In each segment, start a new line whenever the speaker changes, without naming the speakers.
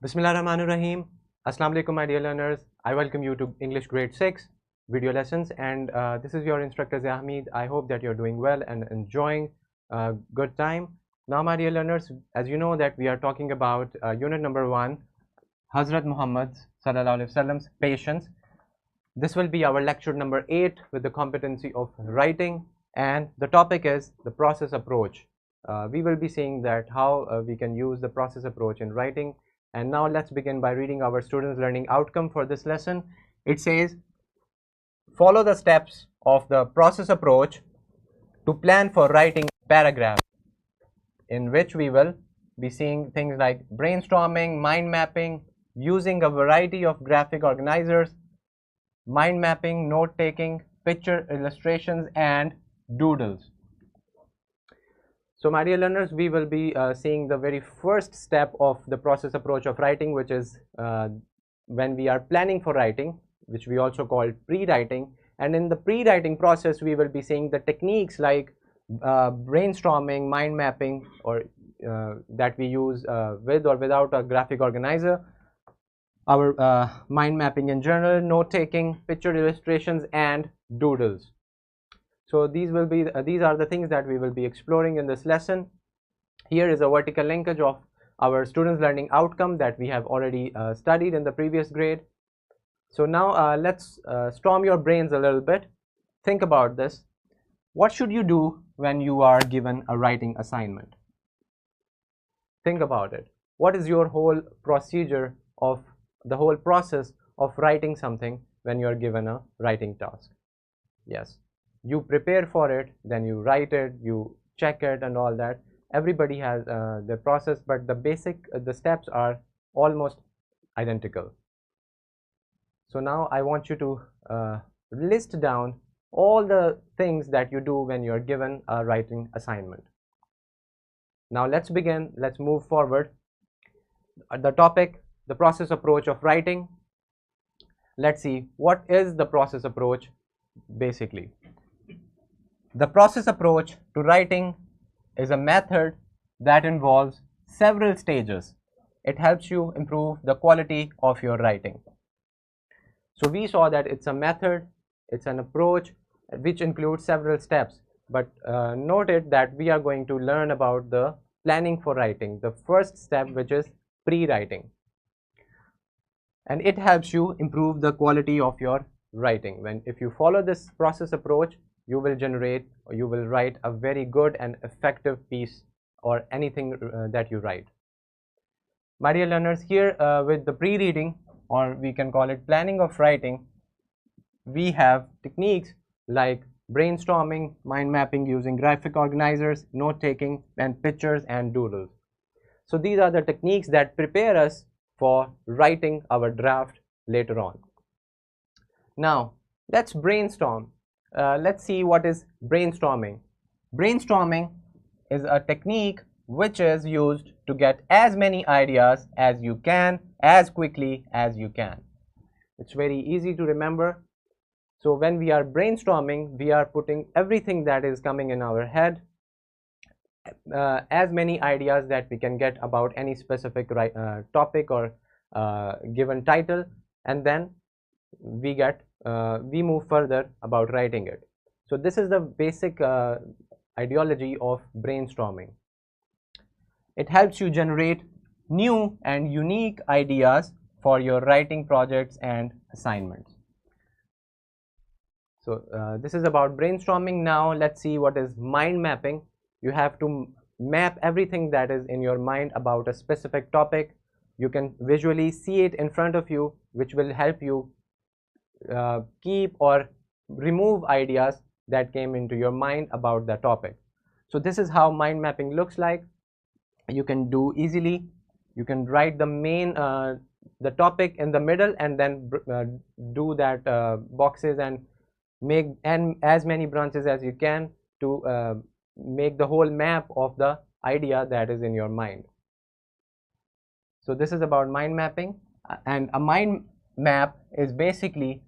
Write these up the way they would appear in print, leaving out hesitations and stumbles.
Bismillahirrahmanirrahim. Assalamu alaikum, my dear learners. I welcome you to English grade 6 video lessons, and this is your instructor Zahmid. I hope that you're doing well and enjoying a good time. Now, my dear learners, as you know that we are talking about unit number 1, Hazrat Muhammad Sallallahu Alaihi Wasallam's patience. This will be our lecture number 8 with the competency of writing, and the topic is the process approach. We will be seeing that how we can use the process approach in writing. And now let's begin by reading our students' learning outcome for this lesson. It says, follow the steps of the process approach to plan for writing a paragraph, in which we will be seeing things like brainstorming, mind mapping, using a variety of graphic organizers, mind mapping, note taking, picture illustrations, and doodles. So, my dear learners, we will be seeing the very first step of the process approach of writing, which is when we are planning for writing, which we also call pre-writing. And in the pre-writing process, we will be seeing the techniques like brainstorming, mind mapping, or that we use with or without a graphic organizer, our mind mapping in general, note taking, picture illustrations, and doodles. So these are the things that we will be exploring in this lesson. Here is a vertical linkage of our students' learning outcome that we have already studied in the previous grade. So now let's storm your brains a little bit. Think about this. What should you do when you are given a writing assignment? Think about it. What is your whole procedure of the whole process of writing something when you are given a writing task? Yes. You prepare for it, then you write it, you check it and all that. Everybody has the process, but the steps are almost identical. So now I want you to list down all the things that you do when you're given a writing assignment. Now let's begin, let's move forward. The topic, the process approach of writing. Let's see, what is the process approach basically? The process approach to writing is a method that involves several stages. It helps you improve the quality of your writing. So we saw that it's a method, it's an approach which includes several steps. But noted that we are going to learn about the planning for writing, the first step, which is pre-writing. And it helps you improve the quality of your writing. If you follow this process approach, you will write a very good and effective piece or anything that you write. My dear learners, here with the pre-reading, or we can call it planning of writing, we have techniques like brainstorming, mind mapping using graphic organizers, note taking, and pictures and doodles. So these are the techniques that prepare us for writing our draft later on. Now let's brainstorm. Let's see what is brainstorming. Brainstorming is a technique which is used to get as many ideas as you can, as quickly as you can. It's very easy to remember. So when we are brainstorming, we are putting everything that is coming in our head, as many ideas that we can get about any specific topic or given title, and then we move further about writing it. So this is the basic ideology of brainstorming. It helps you generate new and unique ideas for your writing projects and assignments. So this is about brainstorming. Now let's see what is mind mapping. You have to map everything that is in your mind about a specific topic. You can visually see it in front of you, which will help you keep or remove ideas that came into your mind about the topic. So this is how mind mapping looks like. You can do easily. You can write the main the topic in the middle, and then do that boxes and make as many branches as you can to make the whole map of the idea that is in your mind. So this is about mind mapping, and a mind map is basically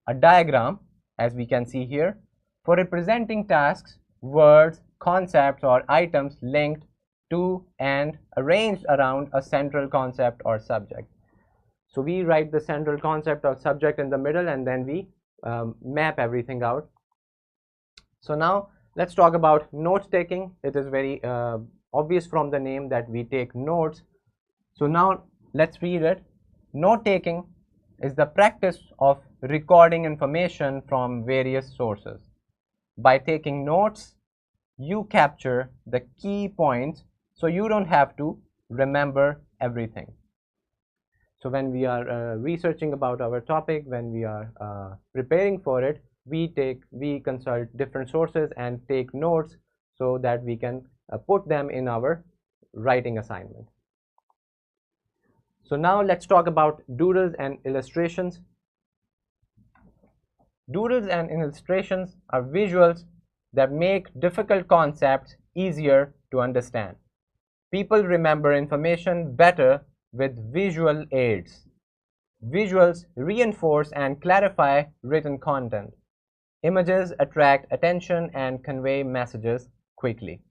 a diagram, as we can see here, for representing tasks, words, concepts, or items linked to, and arranged around a central concept or subject. So we write the central concept or subject in the middle, and then we map everything out. So now let's talk about note taking. It is very obvious from the name that we take notes. So now let's read it. Note taking is the practice of recording information from various sources. By taking notes, you capture the key points so you don't have to remember everything. So when we are researching about our topic, when we are preparing for it, we consult different sources and take notes so that we can put them in our writing assignment. So now let's talk about doodles and illustrations. Doodles and illustrations are visuals that make difficult concepts easier to understand. People remember information better with visual aids. Visuals reinforce and clarify written content. Images attract attention and convey messages quickly.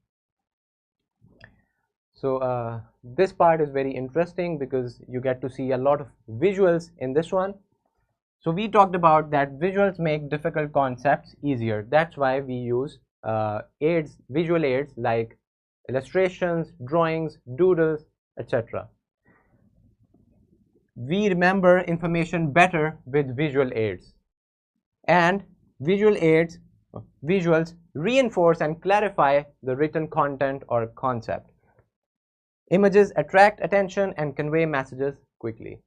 So this part is very interesting because you get to see a lot of visuals in this one. So we talked about that visuals make difficult concepts easier. That's why we use aids, visual aids like illustrations, drawings, doodles, etc. We remember information better with visual aids, and visuals reinforce and clarify the written content or concept. Images attract attention and convey messages quickly.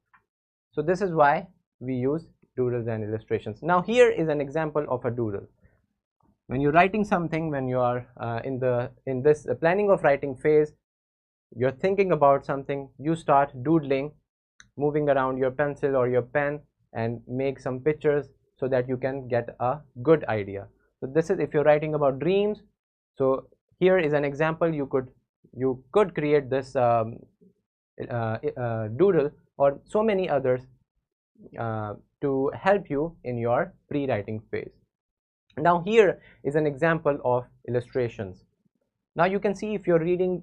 So this is why we use doodles and illustrations. Now here is an example of a doodle. When you're writing something, when you are in this planning of writing phase, you're thinking about something, you start doodling, moving around your pencil or your pen, and make some pictures so that you can get a good idea. So this is if you're writing about dreams. So here is an example. You could create this doodle or so many others to help you in your pre-writing phase. Now here is an example of illustrations. Now you can see if you're reading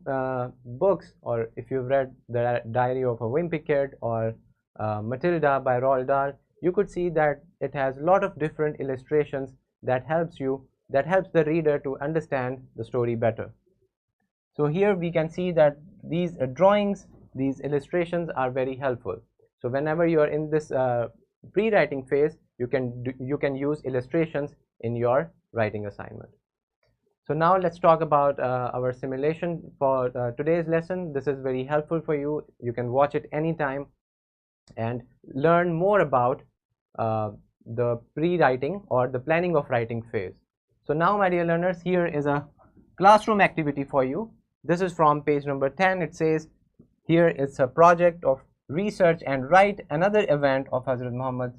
books, or if you've read the Diary of a Wimpy Kid or Matilda by Roald Dahl, you could see that it has a lot of different illustrations that helps the reader to understand the story better. So here we can see that these drawings, these illustrations are very helpful. So whenever you are in this pre-writing phase, you can use illustrations in your writing assignment. So now let's talk about our simulation for today's lesson. This is very helpful for you. You can watch it anytime and learn more about the pre-writing or the planning of writing phase. So now, my dear learners, here is a classroom activity for you. This is from page number 10. It says here it's a project of research and write another event of Hazrat Muhammad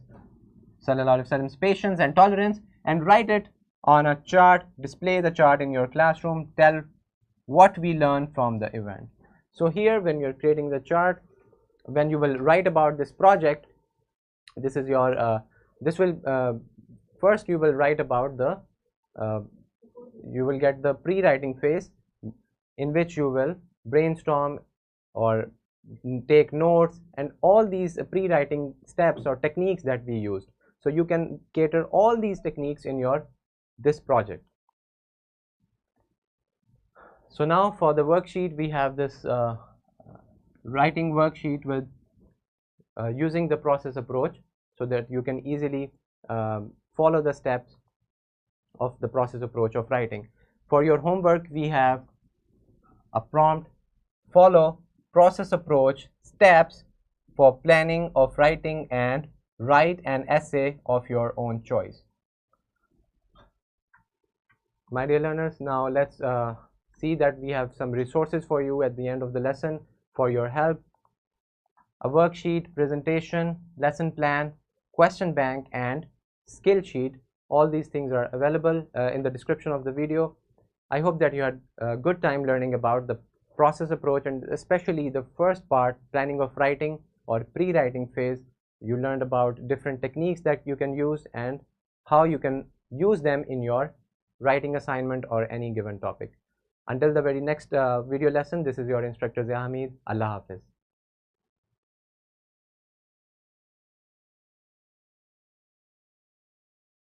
Sallallahu Alaihi Wasallam's patience and tolerance, and write it on a chart. Display the chart in your classroom. Tell what we learned from the event. So here, when you're creating the chart, when you will write about this project, this is your first you will write about the you will get the pre-writing phase, in which you will brainstorm or take notes and all these pre-writing steps or techniques that we used. So you can cater all these techniques in this project. So now for the worksheet, we have this writing worksheet with using the process approach, so that you can easily follow the steps of the process approach of writing. For your homework, we have a prompt: follow process approach steps for planning of writing and write an essay of your own choice. My dear learners, now let's see that we have some resources for you at the end of the lesson for your help. A worksheet, presentation, lesson plan, question bank, and skill sheet. All these things are available in the description of the video. I hope that you had a good time learning about the process approach, and especially the first part, planning of writing or pre-writing phase. You learned about different techniques that you can use and how you can use them in your writing assignment or any given topic. Until the very next video lesson, this is your instructor Zia Hamid. Allah Hafiz.